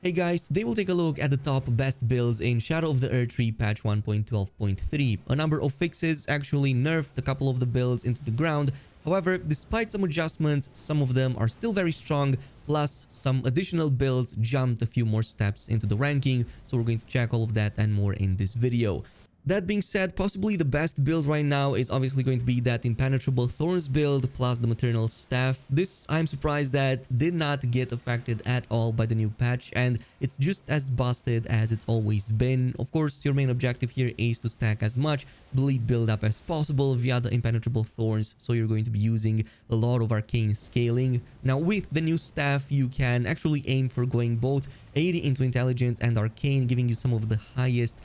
Hey guys, today we'll take a look at the top best builds in Shadow of the Erdtree patch 1.12.3. A number of fixes actually nerfed a couple of the builds into the ground. However, despite some adjustments, some of them are still very strong, plus some additional builds jumped a few more steps into the ranking, so we're going to check all of that and more in this video. That being said, possibly the best build right now is obviously going to be that impenetrable Thorns build plus the maternal staff. This, I'm surprised that did not get affected at all by the new patch, and it's just as busted as it's always been. Of course, your main objective here is to stack as much bleed build up as possible via the impenetrable Thorns, so you're going to be using a lot of arcane scaling. Now with the new staff, you can actually aim for going both 80 into intelligence and arcane, giving you some of the highest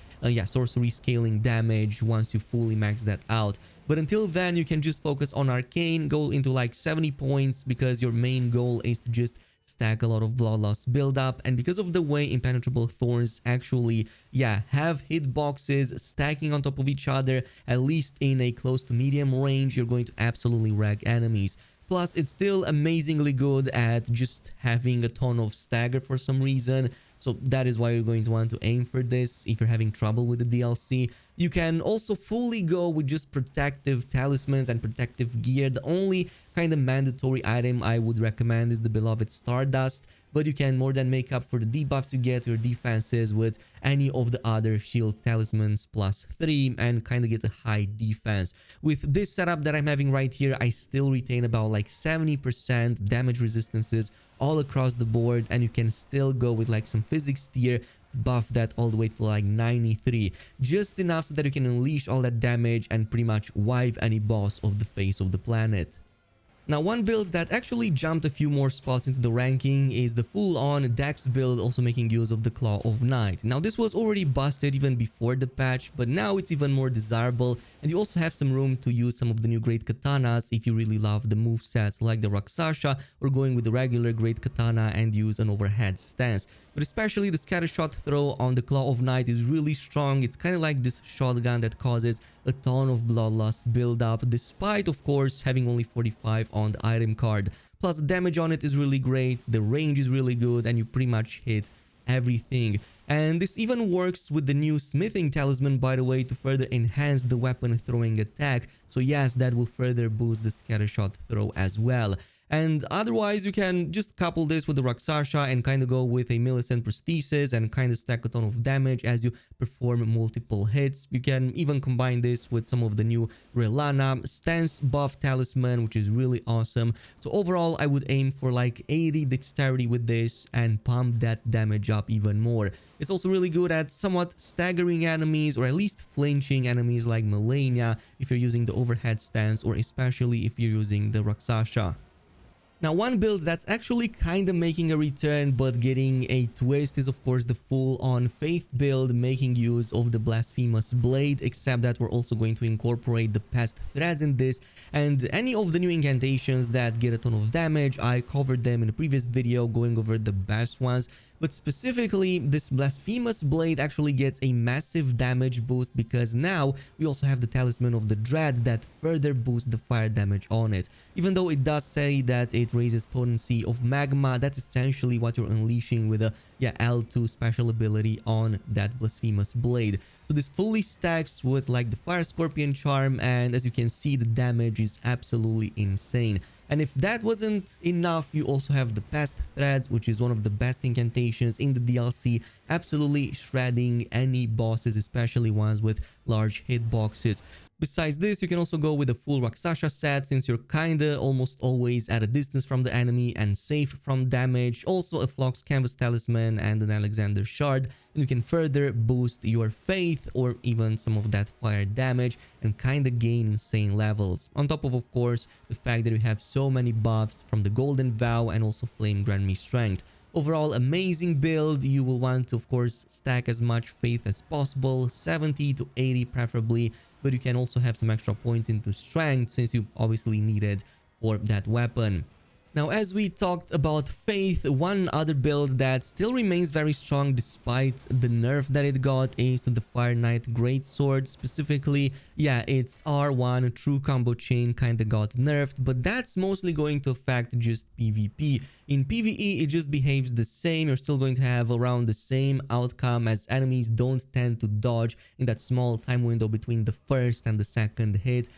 sorcery scaling damage once you fully max that out. But until then, you can just focus on arcane, go into like 70 points because your main goal is to just stack a lot of bloodlust build up. And because of the way impenetrable Thorns actually have hitboxes stacking on top of each other, at least in a close to medium range, you're going to absolutely wreck enemies. Plus, it's still amazingly good at just having a ton of stagger for some reason. So that is why you're going to want to aim for this if you're having trouble with the DLC. You can also fully go with just protective talismans and protective gear. The only kind of mandatory item I would recommend is the beloved Stardust, but you can more than make up for the debuffs you get to your defenses with any of the other shield talismans +3 and kind of get a high defense. With this setup that I'm having right here, I still retain about like 70% damage resistances all across the board, and you can still go with like some physics tier to buff that all the way to like 93, just enough so that you can unleash all that damage and pretty much wipe any boss off the face of the planet. Now, one build that actually jumped a few more spots into the ranking is the Fullon Dex build, also making use of the Claw of Night. Now, this was already busted even before the patch, but now it's even more desirable, and you also have some room to use some of the new great katanas if you really love the movesets like the Rakshasa, or going with the regular great katana and use an overhead stance. But especially the scattershot throw on the Claw of Night is really strong. It's kind of like this shotgun that causes a ton of bloodlust buildup, despite of course having only 45 on the item card. Plus the damage on it is really great, the range is really good, and you pretty much hit everything. And this even works with the new smithing talisman, by the way, to further enhance the weapon throwing attack. So yes, that will further boost the scattershot throw as well. And otherwise, you can just couple this with the Rakshasa and kind of go with a Millicent prosthesis and kind of stack a ton of damage as you perform multiple hits. You can even combine this with some of the new Relana stance buff talisman, which is really awesome. So overall, I would aim for like 80 dexterity with this and pump that damage up even more. It's also really good at somewhat staggering enemies, or at least flinching enemies like Melania if you're using the overhead stance, or especially if you're using the Rakshasa. Now, one build that's actually kind of making a return but getting a twist is of course the Fullon Faith build, making use of the blasphemous blade, except that we're also going to incorporate the pest threads in this, and any of the new incantations that get a ton of damage. I covered them in a previous video going over the best ones, but specifically this blasphemous blade actually gets a massive damage boost because now we also have the talisman of the dread that further boosts the fire damage on it. Even though it does say that it raises potency of magma, that's essentially what you're unleashing with a L2 special ability on that blasphemous blade. So this fully stacks with like the fire scorpion charm, and as you can see, the damage is absolutely insane. And if that wasn't enough, you also have the pest threads, which is one of the best incantations in the DLC, absolutely shredding any bosses, especially ones with large hitboxes. Besides this, you can also go with the full Rakshasa set, since you're kinda almost always at a distance from the enemy and safe from damage. Also a Phlox Canvas Talisman and an Alexander Shard, and you can further boost your faith or even some of that fire damage and kinda gain insane levels. On top of course, the fact that you have so many buffs from the Golden Vow and also Flame Grant Me Strength. Overall, amazing build. You will want to of course stack as much faith as possible, 70 to 80 preferably, but you can also have some extra points into strength since you obviously need it for that weapon. Now, as we talked about Faith, one other build that still remains very strong despite the nerf that it got is to the Fire Knight Greatsword. Specifically, yeah, its R1 true combo chain kinda got nerfed, but that's mostly going to affect just PvP. In PvE, it just behaves the same. You're still going to have around the same outcome, as enemies don't tend to dodge in that small time window between the first and the second hit.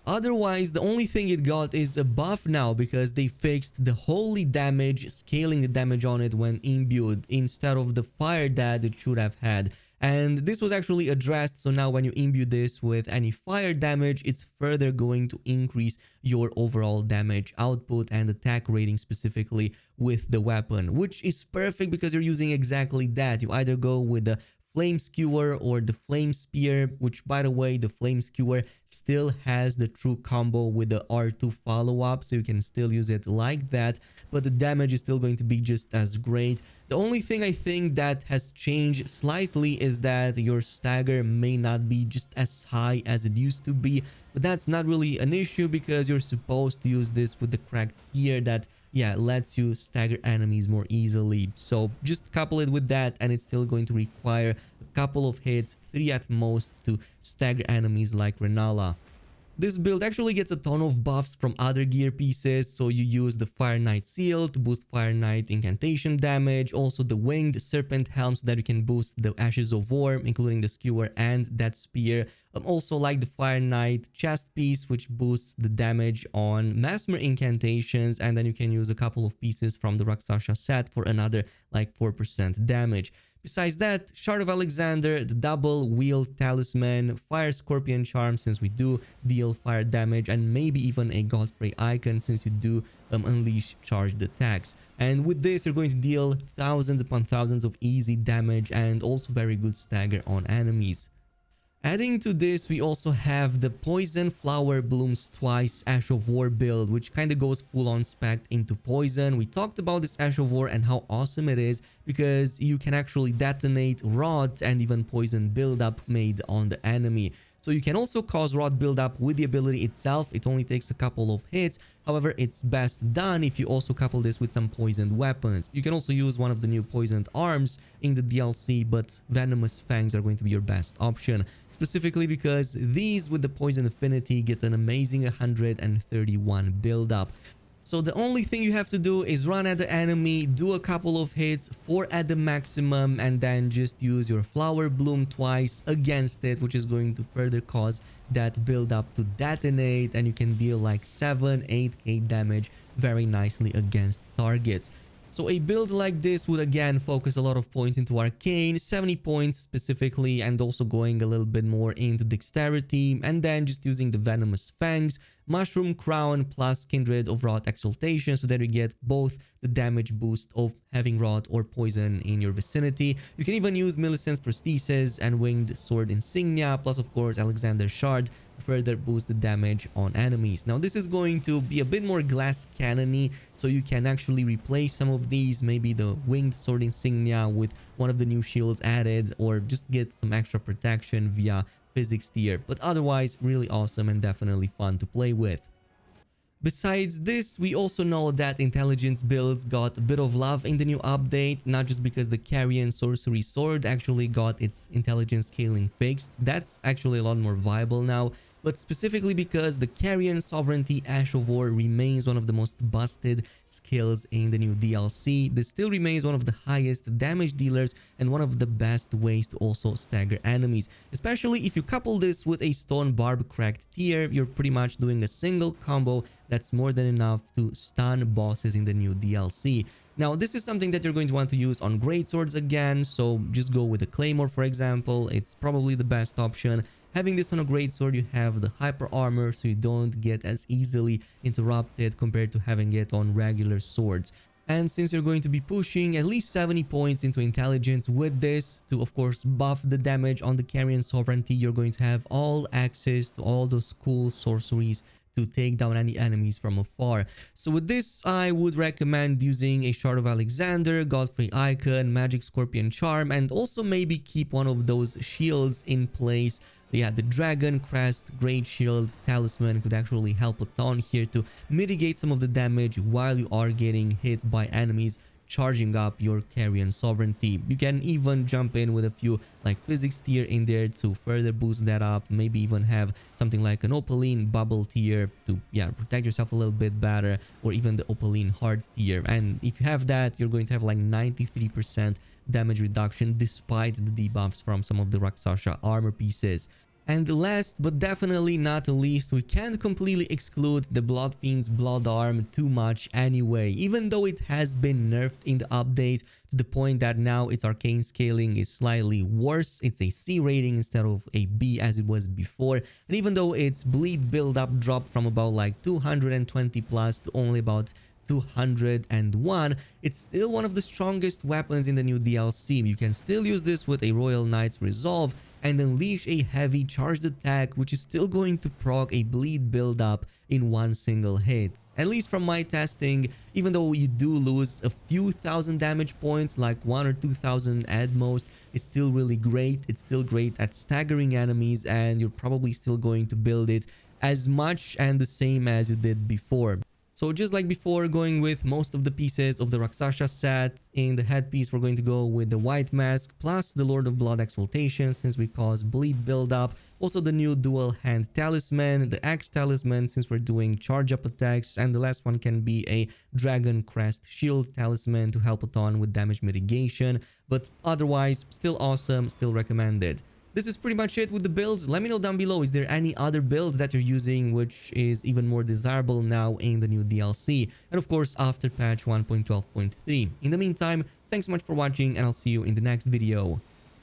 Otherwise, the only thing it got is a buff now, because they fixed the holy damage, scaling the damage on it when imbued instead of the fire that it should have had. And this was actually addressed, so now when you imbue this with any fire damage, it's further going to increase your overall damage output and attack rating specifically with the weapon, which is perfect because you're using exactly that. You either go with the Flame Skewer or the Flame Spear, which, by the way, the Flame Skewer still has the true combo with the R2 follow-up, so you can still use it like that, but the damage is still going to be just as great. The only thing I think that has changed slightly is that your stagger may not be just as high as it used to be, but that's not really an issue because you're supposed to use this with the cracked tier that, yeah, lets you stagger enemies more easily. So just couple it with that and it's still going to require a couple of hits, 3 at most, to stagger enemies like Renala. This build actually gets a ton of buffs from other gear pieces, so you use the Fire Knight Seal to boost Fire Knight incantation damage, also the Winged Serpent Helm so that you can boost the Ashes of War, including the Skewer and that Spear. Also like the Fire Knight Chest Piece, which boosts the damage on Mesmer incantations, and then you can use a couple of pieces from the Rakshasa set for another like 4% damage. Besides that, Shard of Alexander, the double wield talisman, Fire Scorpion Charm since we do deal fire damage, and maybe even a Godfrey icon since you do unleash charged attacks. And with this, you're going to deal thousands upon thousands of easy damage and also very good stagger on enemies. Adding to this, we also have the Poison Flower Blooms Twice Ashe of War build, which kind of goes full on spec into poison. We talked about this Ashe of War and how awesome it is because you can actually detonate rot and even poison buildup made on the enemy. So you can also cause rot buildup with the ability itself. It only takes a couple of hits. However, it's best done if you also couple this with some poisoned weapons. You can also use one of the new poisoned arms in the DLC, but Venomous Fangs are going to be your best option. Specifically because these with the poison affinity get an amazing 131 buildup. So the only thing you have to do is run at the enemy, do a couple of hits, 4 at the maximum, and then just use your Flower Bloom twice against it, which is going to further cause that build up to detonate, and you can deal like 7-8k damage very nicely against targets. So a build like this would again focus a lot of points into Arcane, 70 points specifically, and also going a little bit more into Dexterity, and then just using the Venomous Fangs, Mushroom Crown plus Kindred of Rot Exaltation so that you get both the damage boost of having rot or poison in your vicinity. You can even use Millicent's Prosthesis and Winged Sword Insignia plus of course Alexander's Shard to further boost the damage on enemies. Now this is going to be a bit more glass cannony, so you can actually replace some of these, maybe the Winged Sword Insignia with one of the new shields added, or just get some extra protection via physics tier, but otherwise really awesome and definitely fun to play with. Besides this, we also know that intelligence builds got a bit of love in the new update, not just because the Carrion Sorcery Sword actually got its intelligence scaling fixed, that's actually a lot more viable now, but specifically because the Carrion Sovereignty Ashe of War remains one of the most busted skills in the new DLC. This still remains one of the highest damage dealers and one of the best ways to also stagger enemies. Especially if you couple this with a Stone Barb cracked tier, you're pretty much doing a single combo that's more than enough to stun bosses in the new DLC. Now, this is something that you're going to want to use on greatswords again, so just go with the Claymore for example, it's probably the best option. Having this on a greatsword, you have the hyper armor, so you don't get as easily interrupted compared to having it on regular swords. And since you're going to be pushing at least 70 points into intelligence with this to of course buff the damage on the Carrion Sovereignty, you're going to have all access to all those cool sorceries to take down any enemies from afar. So with this, I would recommend using a Shard of Alexander, Godfrey Icon, Magic Scorpion Charm, and also maybe keep one of those shields in place. Yeah, the Dragon Crest Great Shield Talisman could actually help a ton here to mitigate some of the damage while you are getting hit by enemies, charging up your Carrion Sovereignty. You can even jump in with a few like Physics tier in there to further boost that up. Maybe even have something like an Opaline Bubble tier to, yeah, protect yourself a little bit better, or even the Opaline Hard tier. And if you have that, you're going to have like 93% damage reduction despite the debuffs from some of the Rakshasa armor pieces. And last but definitely not least, we can't completely exclude the Blood Fiend's Blood Arm too much anyway, even though it has been nerfed in the update to the point that now its arcane scaling is slightly worse. It's a C rating instead of a B as it was before, and even though its bleed build-up dropped from about like 220 plus to only about 201, it's still one of the strongest weapons in the new DLC. You can still use this with a Royal Knight's Resolve and unleash a heavy charged attack, which is still going to proc a bleed build-up in one single hit. At least from my testing, even though you do lose a few thousand damage points, like 1 or 2,000 at most, it's still really great. It's still great at staggering enemies, and you're probably still going to build it as much and the same as you did before. So just like before, going with most of the pieces of the Rakshasa set, in the headpiece we're going to go with the White Mask plus the Lord of Blood Exaltation, since we cause bleed build-up. Also the new Dual Hand Talisman, the Axe Talisman since we're doing charge-up attacks, and the last one can be a Dragon Crest Shield Talisman to help a ton with damage mitigation. But otherwise, still awesome, still recommended. This is pretty much it with the builds. Let me know down below, is there any other build that you're using which is even more desirable now in the new DLC? And of course, after patch 1.12.3. In the meantime, thanks so much for watching, and I'll see you in the next video.